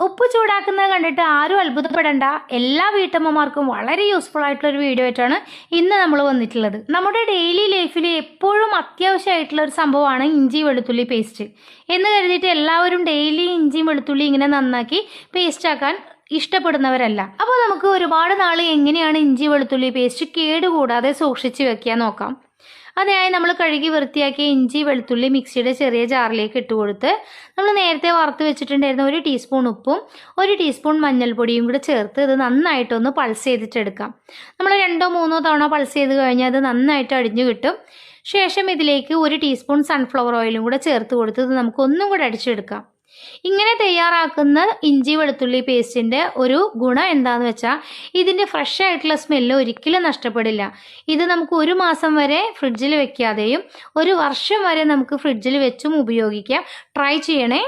ഉപ്പ് ചൂടാക്കുന്നത് കണ്ടിട്ട് ആരും അത്ഭുതപ്പെടേണ്ട. എല്ലാ വീട്ടമ്മമാർക്കും വളരെ യൂസ്ഫുൾ ആയിട്ടുള്ള ഒരു വീഡിയോ ആയിട്ടാണ് ഇന്ന് നമ്മൾ വന്നിട്ടുള്ളത്. നമ്മുടെ ഡെയിലി ലൈഫിൽ എപ്പോഴും അത്യാവശ്യമായിട്ടുള്ള ഒരു സംഭവമാണ് ഇഞ്ചി വെളുത്തുള്ളി പേസ്റ്റ് എന്ന് കരുതിയിട്ട് എല്ലാവരും ഡെയിലി ഇഞ്ചിയും വെളുത്തുള്ളി ഇങ്ങനെ നന്നാക്കി പേസ്റ്റ് ആക്കാൻ ഇഷ്ടപ്പെടുന്നവരല്ല. അപ്പോൾ നമുക്ക് ഒരുപാട് നാൾ എങ്ങനെയാണ് ഇഞ്ചി വെളുത്തുള്ളി പേസ്റ്റ് കേടുകൂടാതെ സൂക്ഷിച്ച് വെക്കാൻ നോക്കാം. അതിനായി നമ്മൾ കഴുകി വൃത്തിയാക്കിയ ഇഞ്ചി വെളുത്തുള്ളി മിക്സിയുടെ ചെറിയ ജാറിലേക്ക് ഇട്ട് കൊടുത്ത് നമ്മൾ നേരത്തെ വറുത്ത് വെച്ചിട്ടുണ്ടായിരുന്ന 1 ടീസ്പൂൺ ഉപ്പും 1 ടീസ്പൂൺ മഞ്ഞൾപ്പൊടിയും കൂടെ ചേർത്ത് ഇത് നന്നായിട്ടൊന്ന് പൾസ് ചെയ്തിട്ടെടുക്കാം. നമ്മൾ 2-3 തവണ പൾസ് ചെയ്ത് കഴിഞ്ഞാൽ അത് നന്നായിട്ട് അടിഞ്ഞു കിട്ടും. ശേഷം ഇതിലേക്ക് 1 ടീസ്പൂൺ സൺഫ്ലവർ ഓയിലും കൂടെ ചേർത്ത് കൊടുത്ത് ഇത് നമുക്ക് ഒന്നും കൂടെ അടിച്ചെടുക്കാം. ഇങ്ങനെ തയ്യാറാക്കുന്ന ഇഞ്ചി വെളുത്തുള്ളി പേസ്റ്റിൻ്റെ ഒരു ഗുണം എന്താണെന്ന് വെച്ചാൽ ഇതിൻ്റെ ഫ്രഷ് ആയിട്ടുള്ള സ്മെല്ല് ഒരിക്കലും നഷ്ടപ്പെടില്ല. ഇത് നമുക്ക് 1 മാസം വരെ ഫ്രിഡ്ജിൽ വെക്കാതെയും 1 വർഷം വരെ നമുക്ക് ഫ്രിഡ്ജിൽ വെച്ചും ഉപയോഗിക്കാം. ട്രൈ ചെയ്യണേ.